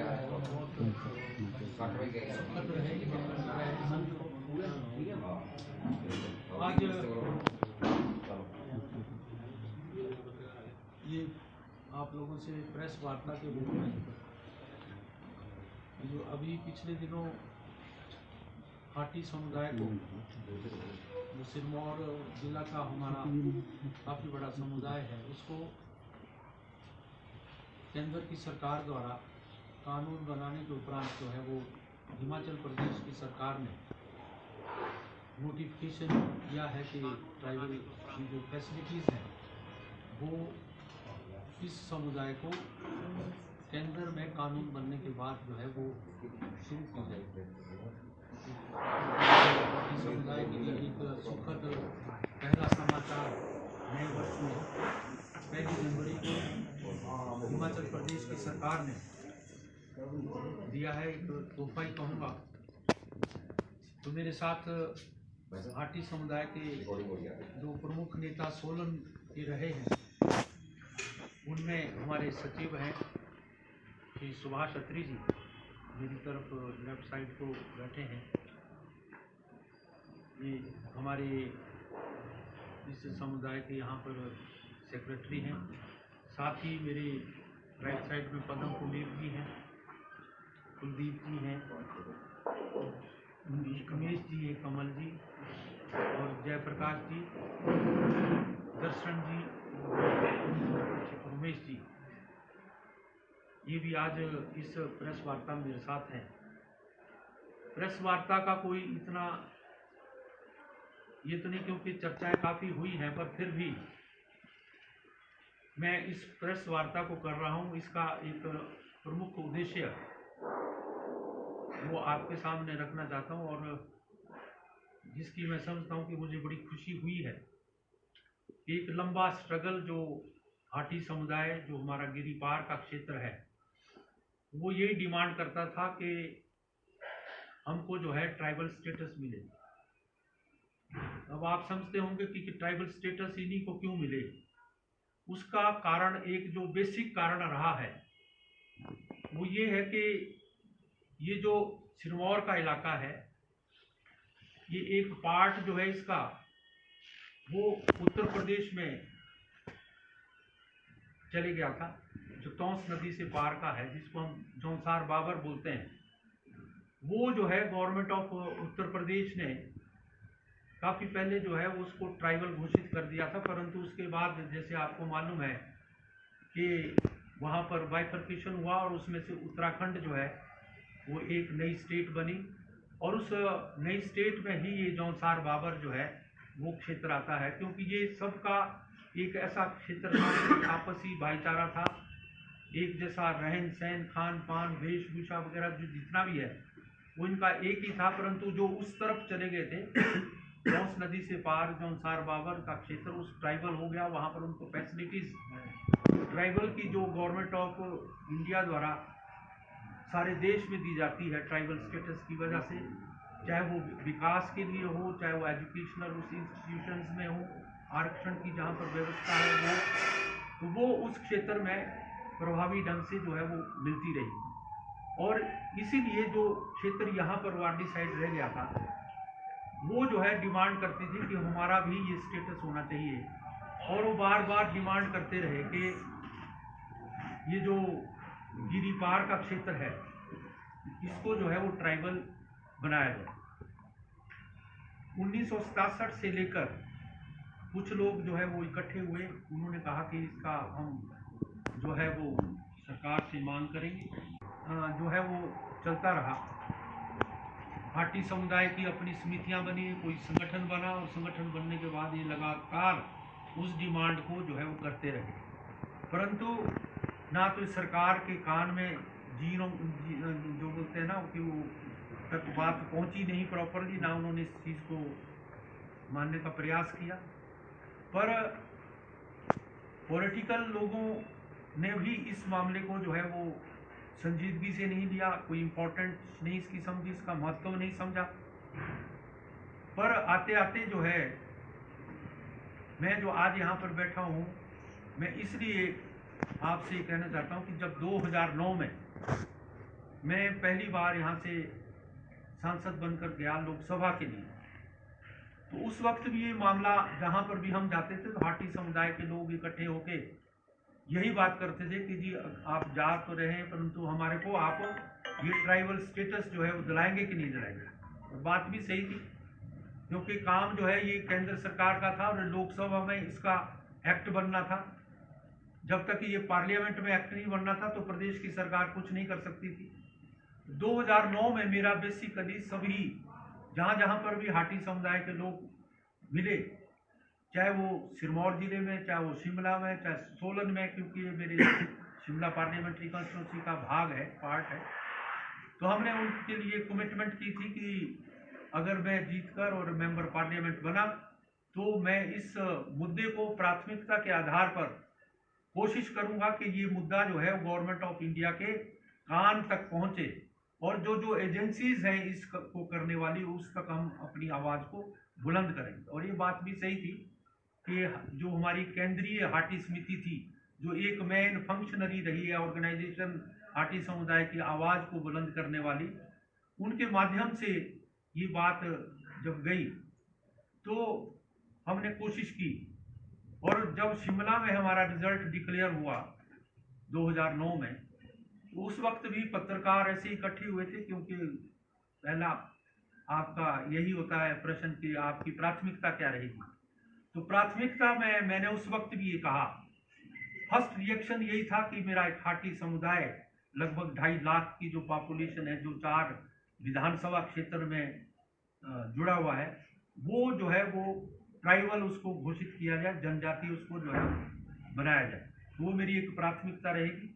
सुखद रहे कि आज ये आप लोगों से प्रेस वार्ता के रूप में जो अभी पिछले दिनों हाटी समुदाय को, जो सिरमौर जिला का हमारा काफ़ी बड़ा समुदाय है, उसको केंद्र की सरकार द्वारा कानून बनाने के उपरांत जो है वो हिमाचल प्रदेश की सरकार ने नोटिफिकेशन दिया है कि ट्राइबल की जो फैसिलिटीज़ हैं वो इस समुदाय को केंद्र में कानून बनने के बाद जो है वो शुरू की जाएगी। इस समुदाय के लिए एक सुखद पहला समाचार नए वर्ष में 1 जनवरी को हिमाचल प्रदेश की सरकार ने दिया है। एक तोहफा ही कहूँगा। तो मेरे साथ हाटी समुदाय के जो प्रमुख नेता सोलन के रहे हैं, उनमें हमारे सचिव हैं श्री सुभाष अत्री जी, मेरी तरफ लेफ्ट साइड को बैठे हैं। ये हमारे इस समुदाय के यहाँ पर सेक्रेटरी हैं। साथ ही मेरे राइट साइड में पदम कुलदीप जी हैं, कुलदीप जी हैं, उमेश जी हैं, कमल जी और जयप्रकाश जी, दर्शन जी, उमेश जी, ये भी आज इस प्रेस वार्ता में मेरे साथ हैं। प्रेस वार्ता का कोई इतना ये तो नहीं, क्योंकि चर्चाएं काफ़ी हुई हैं, पर फिर भी मैं इस प्रेस वार्ता को कर रहा हूं। इसका एक प्रमुख उद्देश्य वो आपके सामने रखना चाहता हूं और जिसकी मैं समझता हूं कि मुझे बड़ी खुशी हुई है। एक लंबा स्ट्रगल जो हाटी समुदाय, जो हमारा गिरिपार का क्षेत्र है, वो यही डिमांड करता था कि हमको जो है ट्राइबल स्टेटस मिले। अब आप समझते होंगे कि ट्राइबल स्टेटस इन्हीं को क्यों मिले। उसका कारण, एक जो बेसिक कारण रहा है, वो ये है कि ये जो सिरमौर का इलाका है, ये एक पार्ट जो है इसका वो उत्तर प्रदेश में चले गया था, जो तौंस नदी से पार का है, जिसको हम जौनसार बाबर बोलते हैं। वो जो है गवर्नमेंट ऑफ उत्तर प्रदेश ने काफ़ी पहले जो है उसको ट्राइबल घोषित कर दिया था, परंतु उसके बाद जैसे आपको मालूम है कि वहाँ पर बाइफर्केशन हुआ और उसमें से उत्तराखंड जो है वो एक नई स्टेट बनी और उस नई स्टेट में ही ये जौनसार बाबर जो है वो क्षेत्र आता है, क्योंकि ये सबका एक ऐसा क्षेत्र था, आपसी भाईचारा था, एक जैसा रहन सहन, खान पान, वेशभूषा वगैरह जो जितना भी है वो इनका एक ही था। परंतु जो उस तरफ चले गए थे तौंस नदी से पार, जौनसार बाबर का क्षेत्र उस ट्राइबल हो गया। वहाँ पर उनको फैसिलिटीज़ ट्राइबल की जो गवर्नमेंट ऑफ इंडिया द्वारा सारे देश में दी जाती है ट्राइबल स्टेटस की वजह से, चाहे वो विकास के लिए हो, चाहे वो एजुकेशनल उस इंस्टीट्यूशंस में हो, आरक्षण की जहाँ पर व्यवस्था है तो वो उस क्षेत्र में प्रभावी ढंग से जो है वो मिलती रही। और इसीलिए जो क्षेत्र यहाँ पर वार्डी साइड रह गया था, वो जो है डिमांड करती थी कि हमारा भी ये स्टेटस होना चाहिए। और वो बार बार डिमांड करते रहे कि ये जो गिरिपार का क्षेत्र है, इसको जो है वो ट्राइबल बनाया जाए। 1967 से लेकर कुछ लोग जो है वो इकट्ठे हुए, उन्होंने कहा कि इसका हम जो है वो सरकार से मांग करेंगे। जो है वो चलता रहा। हाटी समुदाय की अपनी समितियां बनी, कोई संगठन बना और संगठन बनने के बाद ये लगातार उस डिमांड को जो है वो करते रहे, परंतु ना तो सरकार के कान में जो बोलते हैं ना कि वो तक बात पहुंची नहीं प्रॉपरली, ना उन्होंने इस चीज़ को मानने का प्रयास किया। पर पॉलिटिकल लोगों ने भी इस मामले को जो है वो संजीदगी से नहीं लिया, कोई इम्पोर्टेंट नहीं इसकी समझी, इसका महत्व नहीं समझा। पर आते आते जो है मैं जो आज यहाँ पर बैठा हूँ, मैं इसलिए आपसे कहना चाहता हूँ कि जब 2009 में मैं पहली बार यहाँ से सांसद बनकर गया लोकसभा के लिए, तो उस वक्त भी ये मामला जहाँ पर भी हम जाते थे तो हाटी समुदाय के लोग इकट्ठे होके यही बात करते थे कि जी आप जा तो रहे हैं परंतु हमारे को आप ये ट्राइबल स्टेटस जो है वो दिलाएंगे कि नहीं दिलाएंगे। और बात भी सही थी, क्योंकि काम जो है ये केंद्र सरकार का था और लोकसभा में इसका एक्ट बनना था। जब तक ये पार्लियामेंट में एक्ट नहीं बनना था तो प्रदेश की सरकार कुछ नहीं कर सकती थी। 2009 में मेरा बेसिकली सभी जहाँ जहाँ पर भी हाटी समुदाय के लोग मिले, चाहे वो सिरमौर जिले में, चाहे वो शिमला में, चाहे सोलन में, क्योंकि ये मेरे शिमला पार्लियामेंट्री कॉन्स्टिट्यूंसी का भाग है, पार्ट है, तो हमने उनके लिए कमिटमेंट की थी कि अगर मैं जीतकर और मेंबर पार्लियामेंट बना तो मैं इस मुद्दे को प्राथमिकता के आधार पर कोशिश करूंगा कि ये मुद्दा जो है गवर्नमेंट ऑफ इंडिया के कान तक पहुंचे और जो एजेंसीज हैं इसको करने वाली उस तक हम अपनी आवाज़ को बुलंद करेंगे। और ये बात भी सही थी कि जो हमारी केंद्रीय हाटी समिति थी, जो एक मेन फंक्शनरी रही है ऑर्गेनाइजेशन हाटी समुदाय की आवाज़ को बुलंद करने वाली, उनके माध्यम से ये बात जब गई तो हमने कोशिश की। और जब शिमला में हमारा रिजल्ट डिक्लेयर हुआ 2009 में, तो उस वक्त भी पत्रकार ऐसे इकट्ठे हुए थे, क्योंकि पहला आपका यही होता है प्रश्न कि आपकी प्राथमिकता क्या रहेगी। तो प्राथमिकता में मैंने उस वक्त भी ये कहा, फर्स्ट रिएक्शन यही था कि मेरा एक हाटी समुदाय लगभग 2.5 लाख की जो पॉपुलेशन है, जो 4 विधानसभा क्षेत्र में जुड़ा हुआ है, वो जो है वो ट्राइबल उसको घोषित किया जाए, जनजाति उसको जो है बनाया जाए, वो मेरी एक प्राथमिकता रहेगी।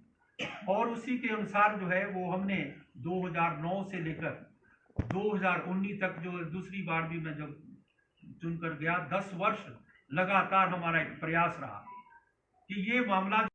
और उसी के अनुसार जो है वो हमने 2009 से लेकर 2019 तक, जो दूसरी बार भी मैं जब चुनकर गया, 10 वर्ष लगातार हमारा एक प्रयास रहा कि ये मामला